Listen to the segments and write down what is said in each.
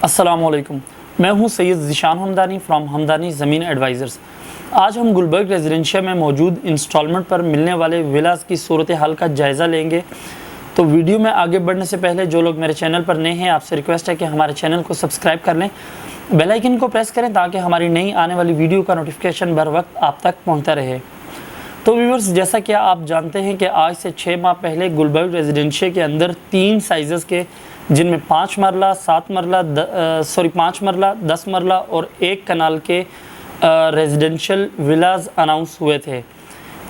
अस्सलामुअलैकुम, मैं हूं सैयद ज़ीशान हमदानी फ्रॉम हमदानी ज़मीन एडवाइज़र्स। आज हम गुलबर्ग रेजिडेंशिया में मौजूद इंस्टॉलमेंट पर मिलने वाले विलास की सूरत हाल का जायज़ा लेंगे। तो वीडियो में आगे बढ़ने से पहले जो लोग मेरे चैनल पर नए हैं, आपसे रिक्वेस्ट है कि हमारे चैनल को सब्सक्राइब कर लें, बेल आइकन को प्रेस करें ताकि हमारी नई आने वाली वीडियो का नोटिफिकेशन बर वक्त आप तक पहुँचता रहे। तो व्यूअर्स, जैसा कि आप जानते हैं कि आज से 6 माह पहले गुलबर्ग रेजिडेंशिया के अंदर 3 साइज़ के, जिनमें 5 मरला, 7 मरला, 5 मरला, 10 मरला और 1 कनाल के रेजिडेंशियल विलाज अनाउंस हुए थे,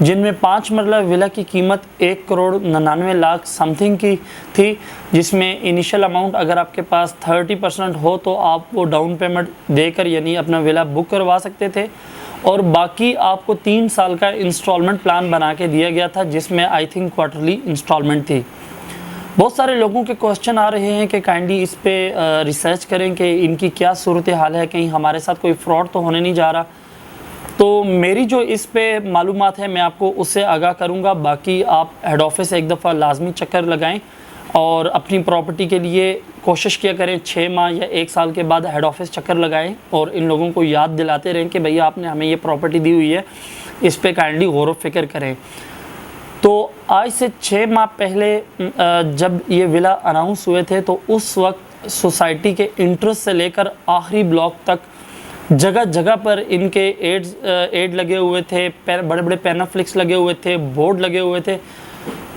जिनमें 5 मरला विला की कीमत 1,99,00,000 समथिंग की थी, जिसमें इनिशियल अमाउंट अगर आपके पास 30% हो तो आप वो डाउन पेमेंट देकर यानी अपना विला बुक करवा सकते थे, और बाकी आपको 3 साल का इंस्टॉलमेंट प्लान बना के दिया गया था, जिसमें आई थिंक क्वार्टरली इंस्टॉलमेंट थी। बहुत सारे लोगों के क्वेश्चन आ रहे हैं कि काइंडली इस पे रिसर्च करें कि इनकी क्या सूरत हाल है, कहीं हमारे साथ कोई फ्रॉड तो होने नहीं जा रहा। तो मेरी जो इस पे मालूमात है मैं आपको उससे आगाह करूंगा। बाकी आप हेड ऑफिस एक दफ़ा लाजमी चक्कर लगाएं और अपनी प्रॉपर्टी के लिए कोशिश किया करें 6 माह या 1 साल के बाद हेड ऑफिस चक्कर लगाएं और इन लोगों को याद दिलाते रहें कि भैया आपने हमें ये प्रॉपर्टी दी हुई है, इस पे काइंडली गौर व फिक्र करें। तो आज से 6 माह पहले जब ये विला अनाउंस हुए थे तो उस वक्त सोसाइटी के इंटरेस्ट से लेकर आखिरी ब्लॉक तक जगह जगह पर इनके एड लगे हुए थे, बड़े बड़े पैनाफ्लिक्स लगे हुए थे, बोर्ड लगे हुए थे।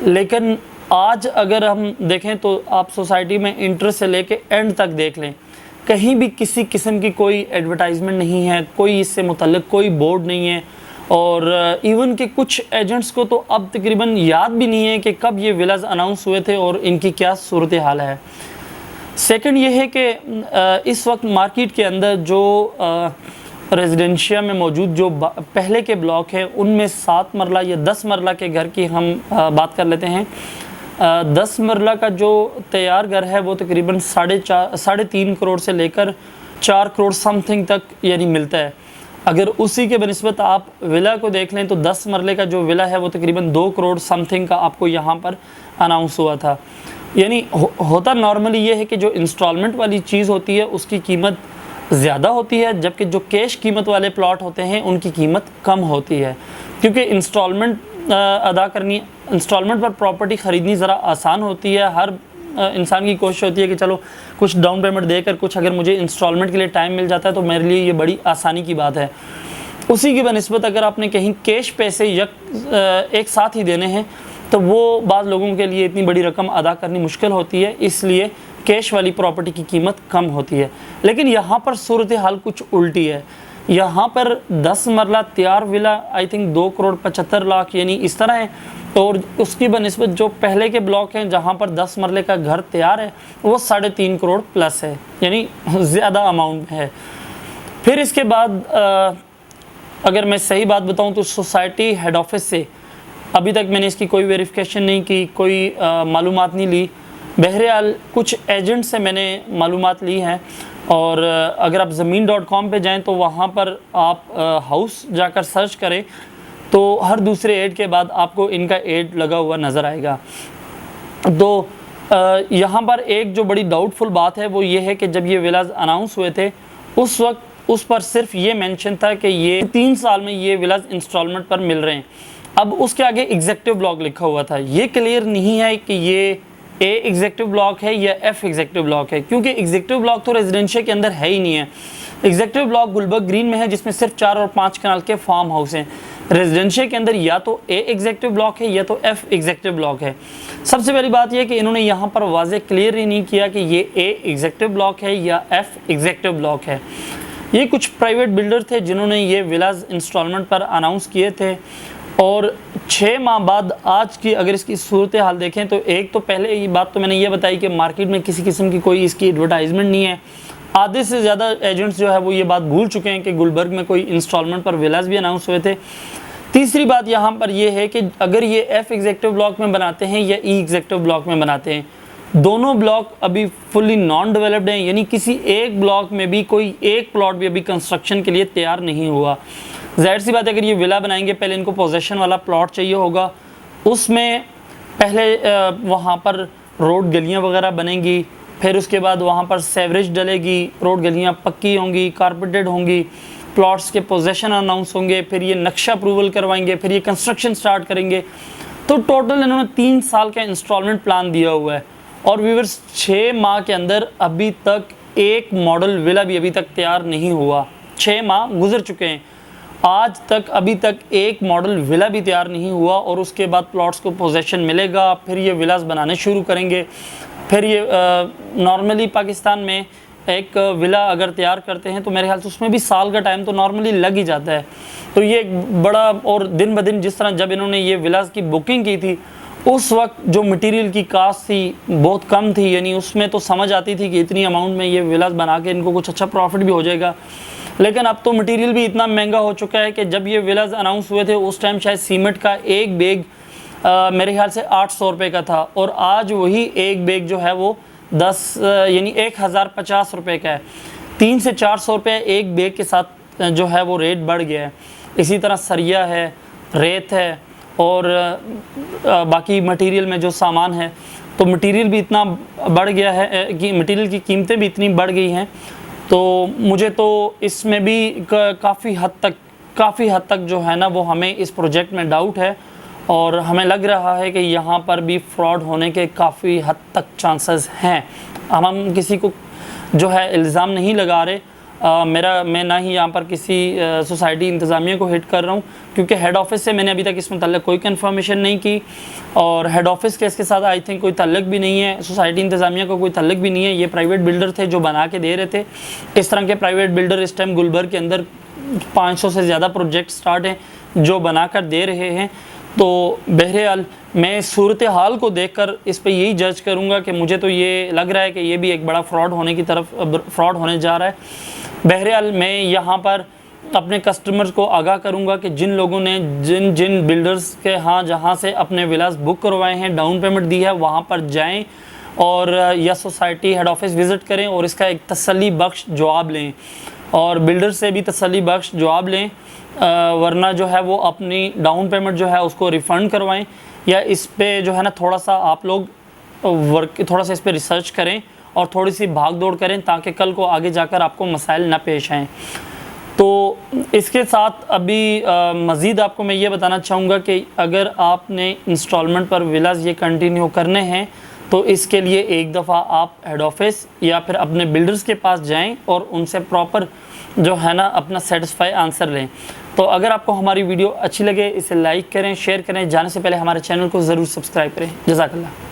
लेकिन आज अगर हम देखें तो आप सोसाइटी में इंटरेस्ट से लेके एंड तक देख लें, कहीं भी किसी किस्म की कोई एडवर्टाइजमेंट नहीं है, कोई इससे मुतल्लिक कोई बोर्ड नहीं है, और इवन के कुछ एजेंट्स को तो अब तकरीबन याद भी नहीं है कि कब ये विलाज अनाउंस हुए थे और इनकी क्या सूरत हाल है। सेकंड ये है कि इस वक्त मार्केट के अंदर जो रेजिडेंशिया में मौजूद जो पहले के ब्लॉक हैं उनमें 7 मरला या 10 मरला के घर की हम बात कर लेते हैं। 10 मरला का जो तैयार घर है वो तकरीबन 3.5 करोड़ से लेकर 4 करोड़ समथिंग तक यानी मिलता है। अगर उसी के बनिस्बत आप विला को देख लें तो 10 मरले का जो विला है वो तकरीबन 2 करोड़ समथिंग का आपको यहाँ पर अनाउंस हुआ था। यानी होता नॉर्मली ये है कि जो इंस्टॉलमेंट वाली चीज़ होती है उसकी कीमत ज़्यादा होती है, जबकि जो कैश कीमत वाले प्लॉट होते हैं उनकी कीमत कम होती है, क्योंकि इंस्टॉलमेंट पर प्रॉपर्टी ख़रीदनी ज़रा आसान होती है। हर इंसान की कोशिश होती है कि चलो कुछ डाउन पेमेंट देकर कुछ अगर मुझे इंस्टॉलमेंट के लिए टाइम मिल जाता है तो मेरे लिए ये बड़ी आसानी की बात है। उसी की बनिस्बत अगर आपने कहीं कैश पैसे एक साथ ही देने हैं तो वो बाज़ लोगों के लिए इतनी बड़ी रकम अदा करनी मुश्किल होती है, इसलिए कैश वाली प्रॉपर्टी की कीमत कम होती है। लेकिन यहाँ पर सूरत हाल कुछ उल्टी है। यहाँ पर 10 मरला तैयार villa I think 2 crore 75 lakh यानी इस तरह है, और उसकी बनिस्बत जो पहले के ब्लॉक हैं जहाँ पर 10 मरले का घर तैयार है वो 3.5 करोड़ प्लस है, यानी ज़्यादा अमाउंट है। फिर इसके बाद अगर मैं सही बात बताऊँ तो सोसाइटी हेड ऑफिस से अभी तक मैंने इसकी कोई वेरिफिकेशन नहीं की, कोई मालूमात नहीं ली। बहरहाल कुछ एजेंट से मैंने मालूमात ली हैं, और अगर आप ज़मीन.com पे जाएं तो वहाँ पर आप हाउस जाकर सर्च करें तो हर दूसरे ऐड के बाद आपको इनका ऐड लगा हुआ नज़र आएगा। तो यहाँ पर एक जो बड़ी डाउटफुल बात है वो ये है कि जब ये विलाज अनाउंस हुए थे उस वक्त उस पर सिर्फ ये मेंशन था कि ये 3 साल में ये विलाज इंस्टॉलमेंट पर मिल रहे हैं। अब उसके आगे एग्जेक्टिव ब्लॉक लिखा हुआ था, ये क्लियर नहीं है कि ये ए एग्जेक्टिव ब्लॉक है या एफ एग्जेक्टिव ब्लॉक है, क्योंकि एग्जेक्टिव ब्लॉक तो रेजिडेंशिया के अंदर है ही नहीं है। एग्जेक्टिव ब्लॉक गुलबर्ग ग्रीन में है जिसमें सिर्फ 4 और 5 कनाल के फार्म हाउस हैं। रेजिडेंशिया के अंदर या तो ए एग्जेक्टिव ब्लॉक है या तो एफ एग्जेक्टिव ब्लॉक है। सबसे पहली बात यह कि इन्होंने यहाँ पर वाज़े क्लियर ही नहीं किया कि ये ए एग्जेक्टिव ब्लॉक है या एफ एग्जेक्टिव ब्लॉक है। ये कुछ प्राइवेट बिल्डर थे जिन्होंने ये विलाज इंस्टॉलमेंट पर अनाउंस किए थे, और 6 माह बाद आज की अगर इसकी सूरत हाल देखें तो एक तो पहले ये बात तो मैंने ये बताई कि मार्केट में किसी किस्म की कोई इसकी एडवर्टाइजमेंट नहीं है। आधे से ज़्यादा एजेंट्स जो है वो ये बात भूल चुके हैं कि गुलबर्ग में कोई इंस्टॉलमेंट पर विलाज भी अनाउंस हुए थे। तीसरी बात यहाँ पर यह है कि अगर ये एफ एग्जेक्टिव ब्लॉक में बनाते हैं या ई एग्जेक्टिव ब्लॉक में बनाते हैं, दोनों ब्लॉक अभी फुल्ली नॉन डेवलप्ड हैं, यानी किसी एक ब्लॉक में भी कोई एक प्लॉट भी अभी कंस्ट्रक्शन के लिए तैयार नहीं हुआ। जाहिर सी बात है अगर ये विला बनाएंगे पहले इनको पोजेशन वाला प्लॉट चाहिए होगा, उसमें पहले वहाँ पर रोड गलियाँ वगैरह बनेंगी, फिर उसके बाद वहाँ पर सेवरेज डलेगी, रोड गलियाँ पक्की होंगी, कारपेटेड होंगी, प्लॉट्स के पोजेशन अनाउंस होंगे, फिर ये नक्शा अप्रूवल करवाएंगे, फिर ये कंस्ट्रक्शन स्टार्ट करेंगे। तो टोटल इन्होंने 3 साल का इंस्टॉलमेंट प्लान दिया हुआ है। और व्यूअर्स 6 माह के अंदर अभी तक एक मॉडल विला भी अभी तक तैयार नहीं हुआ। 6 माह गुजर चुके हैं, आज तक अभी तक एक मॉडल विला भी तैयार नहीं हुआ। और उसके बाद प्लॉट्स को पोजेशन मिलेगा, फिर ये विलास बनाने शुरू करेंगे। फिर ये नॉर्मली पाकिस्तान में एक विला अगर तैयार करते हैं तो मेरे ख्याल से उसमें भी साल का टाइम तो नॉर्मली लग ही जाता है। तो ये एक बड़ा, और दिन ब दिन जिस तरह जब इन्होंने ये विलास की बुकिंग की थी उस वक्त जो मटेरियल की कास्ट थी बहुत कम थी, यानी उसमें तो समझ आती थी कि इतनी अमाउंट में ये विलास बना के इनको कुछ अच्छा प्रॉफिट भी हो जाएगा। लेकिन अब तो मटेरियल भी इतना महंगा हो चुका है कि जब ये विलास अनाउंस हुए थे उस टाइम शायद सीमेंट का एक बैग मेरे ख्याल से 800 रुपये का था, और आज वही एक बैग जो है वो 1050 रुपये का है। 300 से 400 रुपये एक बैग के साथ जो है वो रेट बढ़ गया है। इसी तरह सरिया है, रेत है, और बाकी मटेरियल में जो सामान है, तो मटेरियल भी इतना बढ़ गया है कि मटेरियल की कीमतें भी इतनी बढ़ गई हैं। तो मुझे तो इसमें भी काफ़ी हद तक जो है ना वो हमें इस प्रोजेक्ट में डाउट है, और हमें लग रहा है कि यहाँ पर भी फ्रॉड होने के काफ़ी हद तक चांसेस हैं। हम किसी को जो है इल्ज़ाम नहीं लगा रहे, मैं ना ही यहाँ पर किसी सोसाइटी इंतज़ामिया को हिट कर रहा हूँ, क्योंकि हेड ऑफिस से मैंने अभी तक इस मुतल्लिक़ कोई कंफर्मेशन नहीं की, और हेड ऑफिस के इसके साथ आई थिंक कोई ताल्लुक भी नहीं है, सोसाइटी इंतज़ामिया का कोई ताल्लुक भी नहीं है। ये प्राइवेट बिल्डर थे जो बना के दे रहे थे। इस तरह के प्राइवेट बिल्डर इस टाइम गुलबर्ग के अंदर 500 से ज़्यादा प्रोजेक्ट स्टार्ट हैं जो बना कर दे रहे हैं। तो बहरहाल मैं सूरत हाल को देखकर इस पे यही जज करूँगा कि मुझे तो ये लग रहा है कि ये भी एक बड़ा फ्रॉड होने जा रहा है। बहरहाल मैं यहाँ पर अपने कस्टमर्स को आगाह करूँगा कि जिन लोगों ने जिन बिल्डर्स के जहाँ से अपने विलास बुक करवाए हैं, डाउन पेमेंट दी है, वहाँ पर जाएँ और या सोसाइटी हेड ऑफिस विज़िट करें और इसका एक तसल्ली बख्श जवाब लें, और बिल्डर से भी तसल्ली बख्श जवाब लें, वरना जो है वो अपनी डाउन पेमेंट जो है उसको रिफ़ंड करवाएं, या इस पे जो है ना थोड़ा सा आप लोग थोड़ा सा इस पे रिसर्च करें और थोड़ी सी भाग दौड़ करें, ताकि कल को आगे जाकर आपको मसाइल ना पेश आएँ। तो इसके साथ अभी मज़ीद आपको मैं ये बताना चाहूँगा कि अगर आपने इंस्टॉलमेंट पर विलास ये कंटिन्यू करने हैं तो इसके लिए एक दफ़ा आप हेड ऑफिस या फिर अपने बिल्डर्स के पास जाएं और उनसे प्रॉपर जो है ना अपना सेटिस्फाई आंसर लें। तो अगर आपको हमारी वीडियो अच्छी लगे इसे लाइक करें, शेयर करें, जाने से पहले हमारे चैनल को ज़रूर सब्सक्राइब करें। जज़ाकल्लाह।